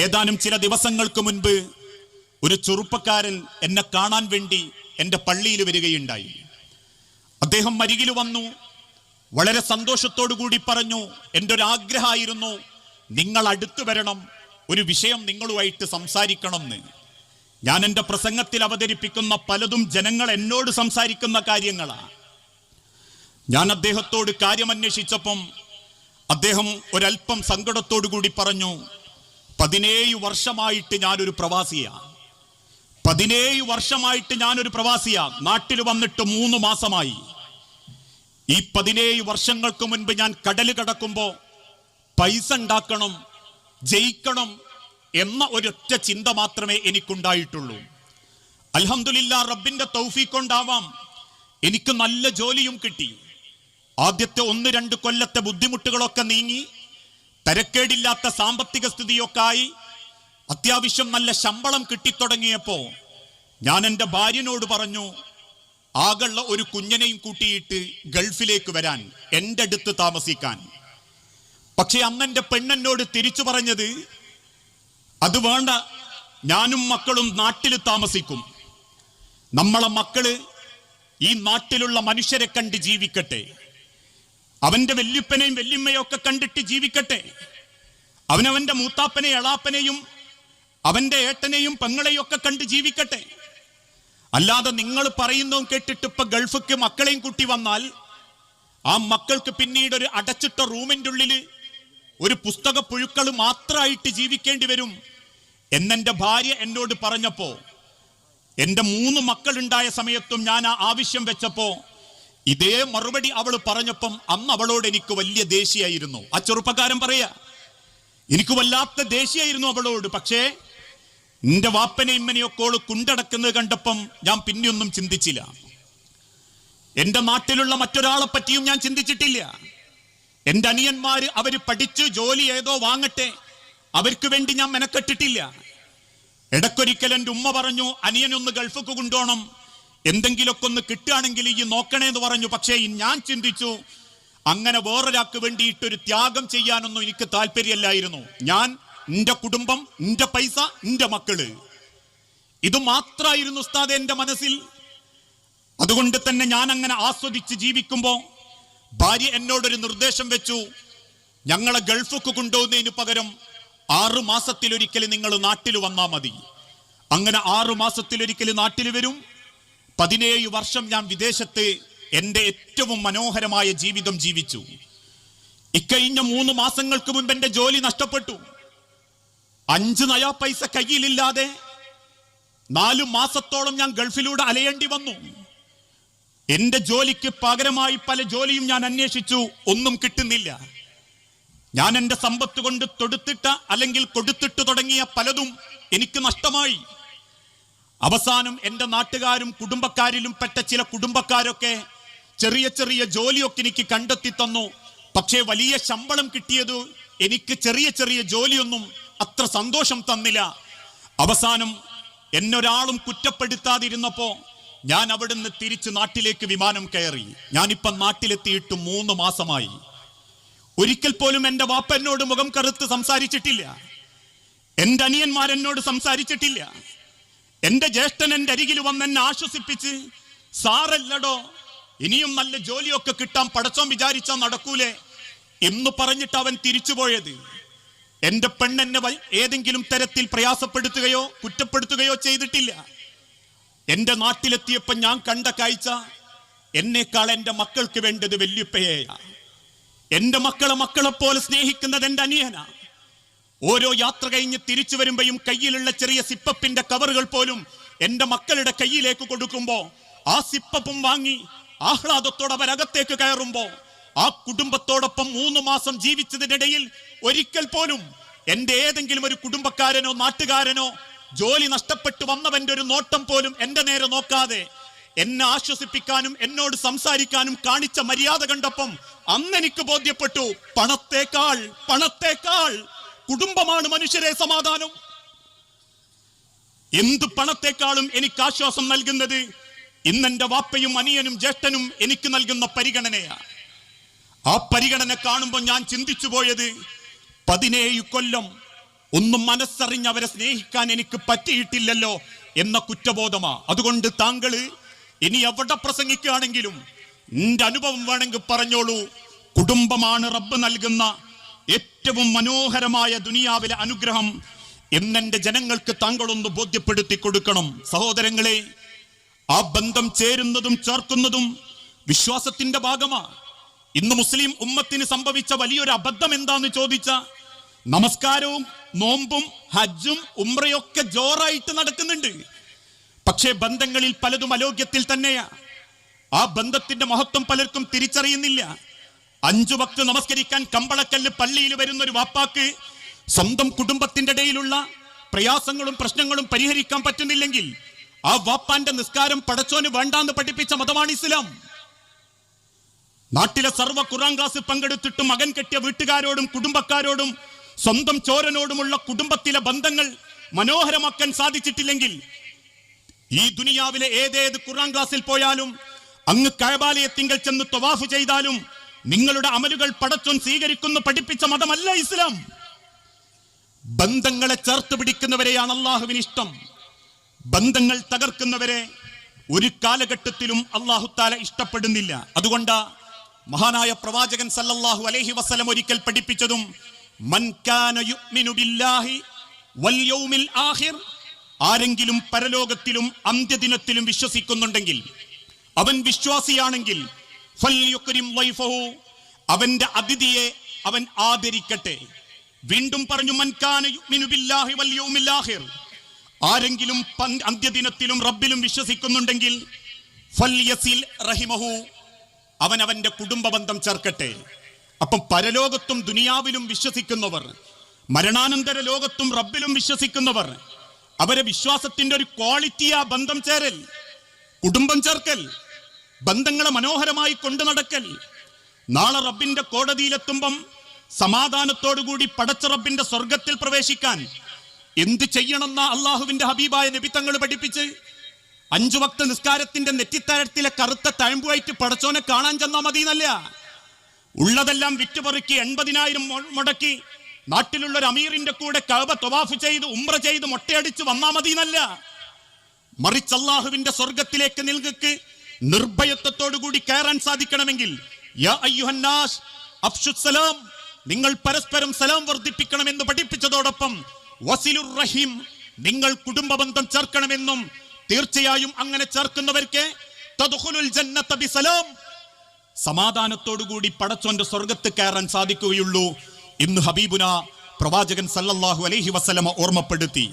ഏതാനും ചില ദിവസങ്ങൾക്ക് മുൻപ് ഒരു ചെറുപ്പക്കാരൻ എന്നെ കാണാൻ വേണ്ടി എൻ്റെ പള്ളിയിൽ വരികയുണ്ടായി. അദ്ദേഹം അരികിൽ വന്നു. വളരെ സന്തോഷത്തോടു കൂടി പറഞ്ഞു, എൻ്റെ ഒരു ആഗ്രഹമായിരുന്നു നിങ്ങൾ അടുത്തു വരണം, ഒരു വിഷയം നിങ്ങളുമായിട്ട് സംസാരിക്കണമെന്ന്. ഞാൻ എൻ്റെ പ്രസംഗത്തിൽ അവതരിപ്പിക്കുന്ന പലതും ജനങ്ങൾ എന്നോട് സംസാരിക്കുന്ന കാര്യങ്ങളാണ്. ഞാൻ അദ്ദേഹത്തോട് കാര്യമന്വേഷിച്ചപ്പം അദ്ദേഹം ഒരല്പം സങ്കടത്തോടു കൂടി പറഞ്ഞു, 17 വർഷമായിട്ട് ഞാനൊരു പ്രവാസിയാണ്. 17 വർഷമായിട്ട് ഞാനൊരു പ്രവാസിയാണ്. നാട്ടിൽ വന്നിട്ട് 3 മാസമായി. ഈ 17 വർഷങ്ങൾക്ക് മുൻപ് ഞാൻ കടൽ കടക്കുമ്പോൾ പൈസ ഉണ്ടാക്കണം, ജയിക്കണം എന്ന ഒരൊറ്റ ചിന്ത മാത്രമേ എനിക്കുണ്ടായിട്ടുള്ളൂ. അൽഹംദുലില്ലാഹ്, റബ്ബിന്റെ തൗഫീഖ് കൊണ്ടാവാം എനിക്ക് നല്ല ജോലിയും കിട്ടി. ആദ്യത്തെ 1-2 കൊല്ലത്തെ ബുദ്ധിമുട്ടുകളൊക്കെ നീങ്ങി തരക്കേടില്ലാത്ത സാമ്പത്തിക സ്ഥിതിയൊക്കെ ആയി അത്യാവശ്യം നല്ല ശമ്പളം കിട്ടിത്തുടങ്ങിയപ്പോ ഞാൻ എൻ്റെ ഭാര്യനോട് പറഞ്ഞു, ആകെയുള്ള ഒരു കുഞ്ഞനെയും കൂട്ടിയിട്ട് ഗൾഫിലേക്ക് വരാൻ, എൻ്റെ അടുത്ത് താമസിക്കാൻ. പക്ഷെ അന്ന് എൻ്റെ പെണ്ണെന്നോട് തിരിച്ചു പറഞ്ഞത്, അത് വേണ്ട, ഞാനും മക്കളും നാട്ടിൽ താമസിക്കും. നമ്മളെ മക്കള് ഈ നാട്ടിലുള്ള മനുഷ്യരെ കണ്ട് ജീവിക്കട്ടെ, അവന്റെ വല്യപ്പനെയും വല്യമ്മയും ഒക്കെ കണ്ടിട്ട് ജീവിക്കട്ടെ, അവനവന്റെ മൂത്താപ്പനെയും എളാപ്പനെയും അവന്റെ ഏട്ടനെയും പെങ്ങളെയും ഒക്കെ കണ്ട് ജീവിക്കട്ടെ. അല്ലാതെ നിങ്ങൾ പറയുന്നതും കേട്ടിട്ട് ഇപ്പൊ ഗൾഫിക്ക് മക്കളെയും കൂട്ടി വന്നാൽ ആ മക്കൾക്ക് പിന്നീട് ഒരു അടച്ചിട്ട റൂമിന്റെ ഉള്ളില് ഒരു പുസ്തക പുഴുക്കൾ മാത്രമായിട്ട് ജീവിക്കേണ്ടി വരും എന്നെന്റെ ഭാര്യ എന്നോട് പറഞ്ഞപ്പോ, എന്റെ 3 മക്കളുണ്ടായ സമയത്തും ഞാൻ ആ ആവശ്യം വെച്ചപ്പോ ഇതേ മറുപടി അവൾ പറഞ്ഞപ്പം അന്ന് അവളോട് എനിക്ക് വലിയ ദേഷ്യമായിരുന്നു. ആ ചെറുപ്പക്കാരൻ പറയാ, എനിക്ക് വല്ലാത്ത ദേഷ്യമായിരുന്നു അവളോട്. പക്ഷേ എന്റെ വാപ്പനെ ഇമ്മനെയൊക്കെ ഓള് കുണ്ടടക്കുന്നത് കണ്ടപ്പം ഞാൻ പിന്നെയൊന്നും ചിന്തിച്ചില്ല. എന്റെ നാട്ടിലുള്ള മറ്റൊരാളെ പറ്റിയും ഞാൻ ചിന്തിച്ചിട്ടില്ല. എന്റെ അനിയന്മാര് അവര് പഠിച്ച് ജോലി ഏതോ വാങ്ങട്ടെ, അവർക്ക് വേണ്ടി ഞാൻ മെനക്കെട്ടിട്ടില്ല. ഇടയ്ക്കൊരിക്കൽ എൻ്റെ ഉമ്മ പറഞ്ഞു, അനിയനൊന്ന് ഗൾഫിക്ക് കൊണ്ടുപോകണം, എന്തെങ്കിലുമൊക്കെ ഒന്ന് കിട്ടുകയാണെങ്കിൽ ഈ നോക്കണേന്ന് പറഞ്ഞു. പക്ഷേ ഞാൻ ചിന്തിച്ചു, അങ്ങനെ വേറൊരാൾക്ക് വേണ്ടിയിട്ടൊരു ത്യാഗം ചെയ്യാനൊന്നും എനിക്ക് താല്പര്യമല്ലായിരുന്നു. ഞാൻ, എന്റെ കുടുംബം, എന്റെ പൈസ, എന്റെ മക്കള്, ഇത് മാത്രമായിരുന്നു ഉസ്താദ് എന്റെ മനസ്സിൽ. അതുകൊണ്ട് തന്നെ ഞാൻ അങ്ങനെ ആസ്വദിച്ച് ജീവിക്കുമ്പോ ഭാര്യ എന്നോടൊരു നിർദ്ദേശം വെച്ചു, ഞങ്ങളെ ഗൾഫിക്ക് കൊണ്ടുപോകുന്നതിന് പകരം 6 മാസത്തിലൊരിക്കൽ നിങ്ങൾ നാട്ടിൽ വന്നാൽ മതി. അങ്ങനെ 6 മാസത്തിലൊരിക്കൽ നാട്ടിൽ വരും. 17 വർഷം ഞാൻ വിദേശത്ത് എൻ്റെ ഏറ്റവും മനോഹരമായ ജീവിതം ജീവിച്ചു. ഇക്കഴിഞ്ഞ 3 മാസങ്ങൾക്ക് മുൻപ് എൻ്റെ ജോലി നഷ്ടപ്പെട്ടു. 5 നയാ പൈസ കയ്യിലില്ലാതെ 4 മാസത്തോളം ഞാൻ ഗൾഫിലൂടെ അലയേണ്ടി വന്നു. എന്റെ ജോലിക്ക് പകരമായി പല ജോലിയും ഞാൻ അന്വേഷിച്ചു, ഒന്നും കിട്ടുന്നില്ല. ഞാൻ എൻ്റെ സമ്പത്ത് കൊണ്ട് തൊടുത്തിട്ട അല്ലെങ്കിൽ കൊടുത്തിട്ട് തുടങ്ങിയ പലതും എനിക്ക് നഷ്ടമായി. അവസാനം എൻ്റെ നാട്ടുകാരും കുടുംബക്കാരിലും പെട്ട ചില കുടുംബക്കാരൊക്കെ ചെറിയ ചെറിയ ജോലിയൊക്കെ എനിക്ക് കണ്ടെത്തി തന്നു. പക്ഷേ വലിയ ശമ്പളം കിട്ടിയത് എനിക്ക് ചെറിയ ചെറിയ ജോലിയൊന്നും അത്ര സന്തോഷം തന്നില്ല. അവസാനം എന്നൊരാളും കുറ്റപ്പെടുത്താതിരുന്നപ്പോ ഞാൻ അവിടുന്ന് തിരിച്ച് നാട്ടിലേക്ക് വിമാനം കയറി. ഞാനിപ്പം നാട്ടിലെത്തിയിട്ട് 3 മാസമായി. ഒരിക്കൽ പോലും എൻ്റെ വാപ്പ എന്നോട് മുഖം കറുത്ത് സംസാരിച്ചിട്ടില്ല. എൻ്റെ അനിയന്മാരെന്നോട് സംസാരിച്ചിട്ടില്ല. എൻ്റെ ജ്യേഷ്ഠൻ എൻ്റെ അരികിൽ വന്ന് എന്നെ ആശ്വസിപ്പിച്ച്, സാറല്ലടോ, ഇനിയും നല്ല ജോലിയൊക്കെ കിട്ടാൻ പടച്ചോൻ വിചാരിച്ചാൽ നടക്കൂലേ എന്ന് പറഞ്ഞിട്ട് അവൻ തിരിച്ചുപോയത്. എൻ്റെ പെണ്ണെന്നെ ഏതെങ്കിലും തരത്തിൽ പ്രയാസപ്പെടുത്തുകയോ കുറ്റപ്പെടുത്തുകയോ ചെയ്തിട്ടില്ല. എൻ്റെ നാട്ടിലെത്തിയപ്പോൾ ഞാൻ കണ്ട കാഴ്ച, എന്നേക്കാൾ എൻ്റെ മക്കൾക്ക് വേണ്ടത് വല്യപ്പയെയാ. എൻ്റെ മക്കളെ പോലെ സ്നേഹിക്കുന്നത് എൻ്റെ അനിയനാ. ഓരോ യാത്ര കഴിഞ്ഞ് തിരിച്ചു വരുമ്പോഴും കയ്യിലുള്ള ചെറിയ സിപ്പപ്പിന്റെ കവറുകൾ പോലും എൻ്റെ മക്കളുടെ കയ്യിലേക്ക് കൊടുക്കുമ്പോ ആ സിപ്പപ്പും വാങ്ങി ആഹ്ലാദത്തോടെ അവരകത്തേക്ക് കയറുമ്പോ ആ കുടുംബത്തോടൊപ്പം 3 മാസം ജീവിച്ചതിനിടയിൽ ഒരിക്കൽ പോലും എൻ്റെ ഏതെങ്കിലും ഒരു കുടുംബക്കാരനോ നാട്ടുകാരനോ ജോലി നഷ്ടപ്പെട്ടു വന്നവന്റെ ഒരു നോട്ടം പോലും എൻ്റെ നേരെ നോക്കാതെ എന്നെ ആശ്വസിപ്പിക്കാനും എന്നോട് സംസാരിക്കാനും കാണിച്ച മര്യാദ കണ്ടപ്പം അന്ന് എനിക്ക് ബോധ്യപ്പെട്ടു, പണത്തേക്കാൾ കുടുംബമാണ് മനുഷ്യരെ സമാധാനം. എന്ത് പണത്തെക്കാളും എനിക്ക് ആശ്വാസം നൽകുന്നത് ഇന്നെന്റെ വാപ്പയും അനിയനും ജ്യേഷ്ഠനും എനിക്ക് നൽകുന്ന പരിഗണനയാ. ആ പരിഗണന കാണുമ്പോൾ ഞാൻ ചിന്തിച്ചു പോയത്, 17 കൊല്ലം ഒന്നും മനസ്സറിഞ്ഞ് അവരെ സ്നേഹിക്കാൻ എനിക്ക് പറ്റിയിട്ടില്ലല്ലോ എന്ന കുറ്റബോധമാ. അതുകൊണ്ട് താങ്കള് ഇനി എവിടെ പ്രസംഗിക്കുകയാണെങ്കിലും എന്റെ അനുഭവം വേണമെങ്കിൽ പറഞ്ഞോളൂ. കുടുംബമാണ് റബ്ബ് നൽകുന്ന ഏറ്റവും മനോഹരമായ ദുനിയാവിലെ അനുഗ്രഹം എന്നെന്റെ ജനങ്ങൾക്ക് താങ്കളൊന്ന് ബോധ്യപ്പെടുത്തി കൊടുക്കണം. സഹോദരങ്ങളെ, ആ ബന്ധം ചേരുന്നതും ചേർക്കുന്നതും വിശ്വാസത്തിന്റെ ഭാഗമാണ്. ഇന്ന് മുസ്ലിം ഉമ്മത്തിന് സംഭവിച്ച വലിയൊരു അബദ്ധം എന്താന്ന് ചോദിച്ച, നമസ്കാരവും നോമ്പും ഹജ്ജും ഉംറയൊക്കെ ജോറായിട്ട് നടക്കുന്നുണ്ട്. പക്ഷേ ബന്ധങ്ങളിൽ പലതും അലോക്യത്തിൽ തന്നെയാ. ആ ബന്ധത്തിന്റെ മഹത്വം പലർക്കും തിരിച്ചറിയുന്നില്ല. 5 വക്ത് നമസ്കരിക്കാൻ കമ്പളക്കല്ല് പള്ളിയിൽ വരുന്ന ഒരു വാപ്പാക്ക് സ്വന്തം കുടുംബത്തിന്റെ ഇടയിലുള്ള പ്രയാസങ്ങളും പ്രശ്നങ്ങളും പരിഹരിക്കാൻ പറ്റുന്നില്ലെങ്കിൽ ആ വാപ്പാന്റെ നിസ്കാരം പടച്ചോന് വേണ്ടാന്ന് പഠിപ്പിച്ച മതമാണ് ഇസ്ലാം. നാട്ടിലെ സർവ്വ ഖുർആൻ ക്ലാസ് പങ്കെടുത്തിട്ട് മകൻ കെട്ടിയ വീട്ടുകാരോടും കുടുംബക്കാരോടും സ്വന്തം ചോരനോടുമുള്ള കുടുംബത്തിലെ ബന്ധങ്ങൾ മനോഹരമാക്കാൻ സാധിച്ചിട്ടില്ലെങ്കിൽ ഈ ദുനിയാവിലെ ഏതേത് ഖുർആൻ ക്ലാസ്സിൽ പോയാലും അങ്ങ് കഅബാലയത്തിങ്കൽ ചെന്ന് തവാഫ് ചെയ്താലും നിങ്ങളുടെ അമലുകൾ പടച്ചോൻ സ്വീകരിക്കുന്നു പഠിപ്പിച്ച മതമല്ല ഇസ്ലാം. ബന്ധങ്ങളെ ചേർത്ത് പിടിക്കുന്നവരെയാണ് അള്ളാഹുവിന് ഇഷ്ടം. ബന്ധങ്ങൾ തകർക്കുന്നവരെ ഒരു കാലഘട്ടത്തിലും അല്ലാഹു തആല ഇഷ്ടപ്പെടുന്നില്ല. അതുകൊണ്ട് മഹാനായ പ്രവാചകൻ സല്ലല്ലാഹു അലൈഹി വസല്ലം ഒരിക്കൽ പഠിപ്പിച്ചതും, മൻ കാന യുഅ്മിനു ബില്ലാഹി വൽ യൗമിൽ ആഖിർ, ആരെങ്കിലും പരലോകത്തിലും അന്ത്യദിനത്തിലും വിശ്വസിക്കുന്നുണ്ടെങ്കിൽ, അവൻ വിശ്വാസിയാണെങ്കിൽ, ഫൽയുക്രിം വൈഫഹു, അവന്റെ അതിഥിയെ അവൻ ആദരിക്കട്ടെ. വീണ്ടും പറഞ്ഞു, മൻ കാന യുഅ്മിനു ബില്ലാഹി വൽ യൗമിൽ ആഖിർ, ആരെങ്കിലും അന്ത്യദിനത്തിലും റബ്ബിലും വിശ്വസിക്കുന്നുണ്ടെങ്കിൽ, ഫൽയസിൽ റഹിമഹു, അവൻ അവന്റെ കുടുംബ ബന്ധം ചേർക്കട്ടെ. അപ്പം പരലോകത്തും ദുനിയാവിലും വിശ്വസിക്കുന്നവർ, മരണാനന്തര ലോകത്തും റബ്ബിലും വിശ്വസിക്കുന്നവർ, അവരെ വിശ്വാസത്തിന്റെ ഒരു ക്വാളിറ്റിയാ ബന്ധം ചേരൽ, കുടുംബം ചേർക്കൽ, ബന്ധങ്ങളെ മനോഹരമായി കൊണ്ടു നടക്കൽ. നാളെ റബ്ബിന്റെ കോടതിയിലെത്തുമ്പം സമാധാനത്തോടുകൂടി പടച്ച റബ്ബിന്റെ സ്വർഗത്തിൽ പ്രവേശിക്കാൻ എന്ത് ചെയ്യണമെന്ന അള്ളാഹുവിന്റെ ഹബീബായ നബി തങ്ങൾ പഠിപ്പിച്ച്, 5 വക്ത് നിസ്കാരത്തിന്റെ നെറ്റിത്താഴത്തിലെ കറുത്ത തഴമ്പുമായിട്ട് പടച്ചോനെ കാണാൻ ചെന്നാ മതിയെന്നല്ല, ഉള്ളതെല്ലാം വിറ്റുപറുക്കി 80,000 മുടക്കി നാട്ടിലുള്ള ഒരു അമീറിന്റെ കൂടെ കഅബ തവാഫ് ചെയ്ത് ഉംറ ചെയ്ത് മൊട്ടയടിച്ച് വന്നാ മതിയെന്നല്ല. മറിച്ച് അള്ളാഹുവിന്റെ സ്വർഗത്തിലേക്ക് നിങ്ങൾക്ക് നിർഭയത്വത്തോടുകൂടി കയറാൻ സാധിക്കണമെങ്കിൽ, യാ അയ്യുഹന്നാസ് അഫ്ശുസ് സലാം, നിങ്ങൾ പരസ്പരം സലാം വർദ്ധിപ്പിക്കണമെന്ന് പഠിപ്പിച്ചതോടൊപ്പം വസിലുർ റഹീം, നിങ്ങൾ കുടുംബ ബന്ധം ചേർക്കണമെന്നും, തീർച്ചയായും അങ്ങനെ ചേർക്കുന്നവർക്ക് തദ്ഖുലുൽ ജന്നത ബിസലാം, സമാധാനത്തോടുകൂടി പടച്ചോന്റെ സ്വർഗത്ത് കയറാൻ സാധിക്കുകയുള്ളൂ എന്ന് ഹബീബുന പ്രവാചകൻ സല്ലല്ലാഹു അലൈഹി വസല്ലമ ഓർമ്മപ്പെടുത്തി.